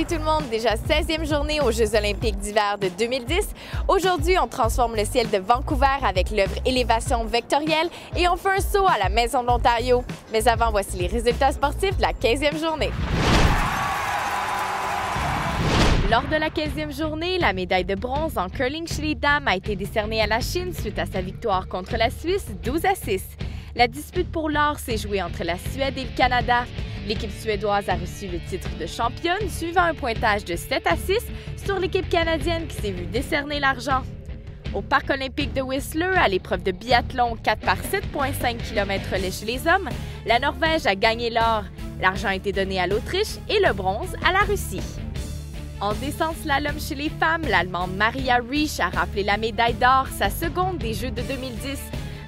tout le monde, déjà 16e journée aux Jeux olympiques d'hiver de 2010. Aujourd'hui, on transforme le ciel de Vancouver avec l'œuvre Élévation vectorielle et on fait un saut à la Maison de l'Ontario. Mais avant, voici les résultats sportifs de la 15e journée. Lors de la 15e journée, la médaille de bronze en curling chez les dames a été décernée à la Chine suite à sa victoire contre la Suisse 12-6. La dispute pour l'or s'est jouée entre la Suède et le Canada. L'équipe suédoise a reçu le titre de championne, suivant un pointage de 7-6 sur l'équipe canadienne qui s'est vue décerner l'argent. Au Parc olympique de Whistler, à l'épreuve de biathlon 4 par 7,5 km relais chez les hommes, la Norvège a gagné l'or. L'argent a été donné à l'Autriche et le bronze à la Russie. En descente slalom chez les femmes, l'Allemande Maria Riesch a rappelé la médaille d'or, sa seconde des Jeux de 2010.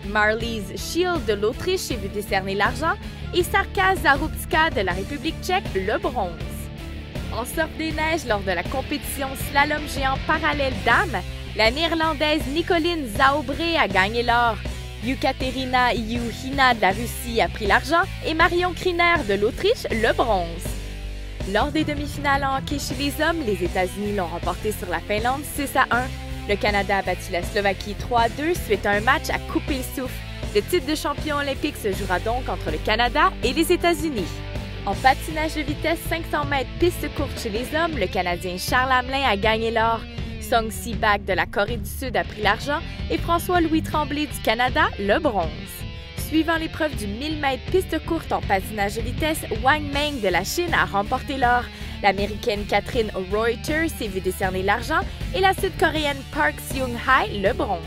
Marlies Schild de l'Autriche s'est vue décerner l'argent et Sarka Zarubska de la République tchèque le bronze. En surf des neiges, lors de la compétition slalom géant parallèle dames, la Néerlandaise Nicoline Zaubré a gagné l'or. Yukaterina Iuhina de la Russie a pris l'argent et Marion Kriner de l'Autriche le bronze. Lors des demi-finales en hockey chez les hommes, les États-Unis l'ont remporté sur la Finlande 6-1. Le Canada a battu la Slovaquie 3-2 suite à un match à couper le souffle. Le titre de champion olympique se jouera donc entre le Canada et les États-Unis. En patinage de vitesse 500 mètres piste courte chez les hommes, le Canadien Charles Hamelin a gagné l'or. Song Si-bak de la Corée du Sud a pris l'argent et François-Louis Tremblay du Canada le bronze. Suivant l'épreuve du 1000 mètres piste courte en patinage de vitesse, Wang Meng de la Chine a remporté l'or. L'Américaine Catherine Reuter s'est vue décerner l'argent et la Sud-Coréenne Park Seung-hae le bronze.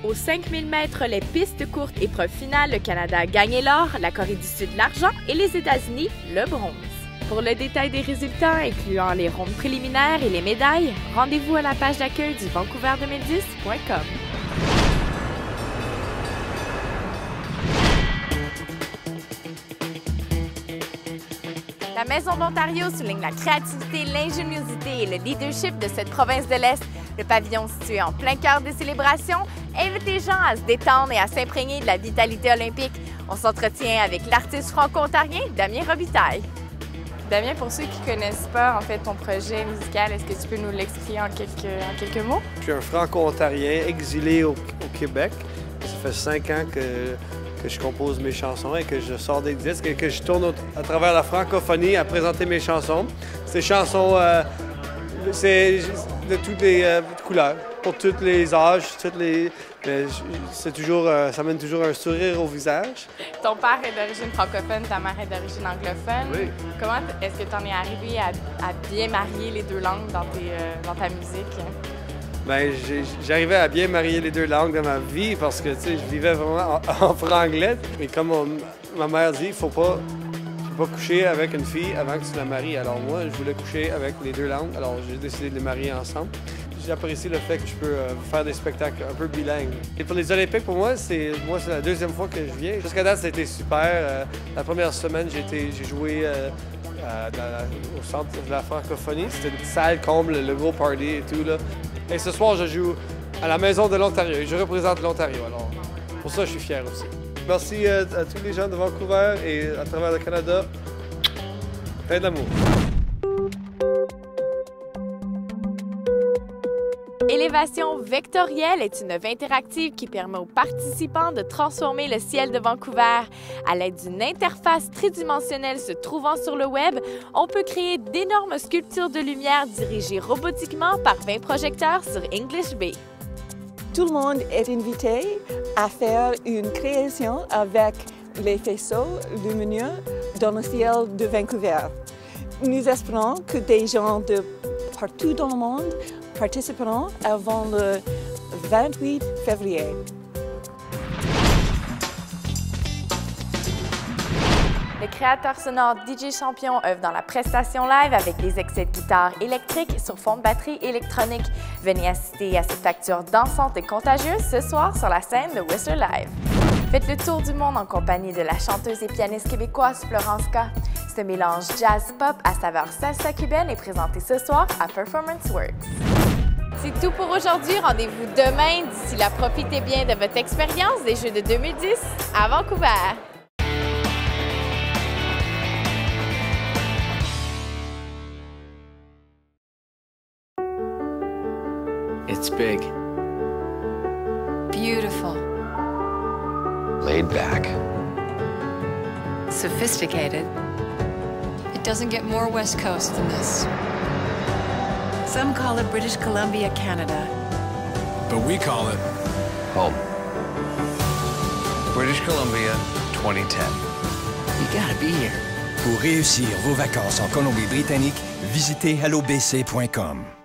Aux 5000 mètres les pistes courtes épreuve finale, le Canada a gagné l'or, la Corée du Sud l'argent et les États-Unis le bronze. Pour le détail des résultats, incluant les rondes préliminaires et les médailles, rendez-vous à la page d'accueil du Vancouver2010.com. La Maison de l'Ontario souligne la créativité, l'ingéniosité et le leadership de cette province de l'Est. Le pavillon situé en plein cœur des célébrations invite les gens à se détendre et à s'imprégner de la vitalité olympique. On s'entretient avec l'artiste franco-ontarien Damien Robitaille. Damien, pour ceux qui ne connaissent pas en fait ton projet musical, est-ce que tu peux nous l'expliquer en quelques mots? Je suis un franco-ontarien exilé au Québec. Ça fait 5 ans que je compose mes chansons et que je sors des disques et que je tourne à travers la francophonie à présenter mes chansons. Ces chansons, c'est de toutes les couleurs, pour tous les âges, c'est toujours, ça mène toujours un sourire au visage. Ton père est d'origine francophone, ta mère est d'origine anglophone. Oui. Comment est-ce que tu en es arrivé à bien marier les deux langues dans ta musique? Bien, j'arrivais à bien marier les deux langues dans ma vie parce que, tu sais, je vivais vraiment en franglais. Et comme ma mère dit, il ne faut pas coucher avec une fille avant que tu la maries. Alors moi, je voulais coucher avec les deux langues, alors j'ai décidé de les marier ensemble. J'apprécie le fait que je peux faire des spectacles un peu bilingues. Et pour les Olympiques, pour moi, c'est la deuxième fois que je viens. Jusqu'à date, ça a été super. La première semaine, j'ai joué au centre de la francophonie. C'était une salle comble, le gros party et tout, là. Et ce soir, je joue à la Maison de l'Ontario et je représente l'Ontario. Alors, pour ça, je suis fier aussi. Merci à tous les gens de Vancouver et à travers le Canada. Plein d'amour. Élévation vectorielle est une œuvre interactive qui permet aux participants de transformer le ciel de Vancouver. À l'aide d'une interface tridimensionnelle se trouvant sur le web, on peut créer d'énormes sculptures de lumière dirigées robotiquement par 20 projecteurs sur English Bay. Tout le monde est invité à faire une création avec les faisceaux lumineux dans le ciel de Vancouver. Nous espérons que des gens de partout dans le monde participeront avant le 28 février. Le créateur sonore DJ Champion œuvre dans la prestation live avec des excès de guitare électrique sur fond de batterie électronique. Venez assister à cette facture dansante et contagieuse ce soir sur la scène de Whistler Live. Faites le tour du monde en compagnie de la chanteuse et pianiste québécoise Florence K. Ce mélange jazz-pop à saveur salsa cubaine est présenté ce soir à Performance Works. C'est tout pour aujourd'hui. Rendez-vous demain. D'ici là, profitez bien de votre expérience des Jeux de 2010 à Vancouver. It's big. Beautiful. Laid back. Sophisticated. It doesn't get more West Coast than this. Some call it British Columbia, Canada. But we call it Home. British Columbia, 2010. You gotta be here. Pour réussir vos vacances en Colombie-Britannique, visitez hellobc.com.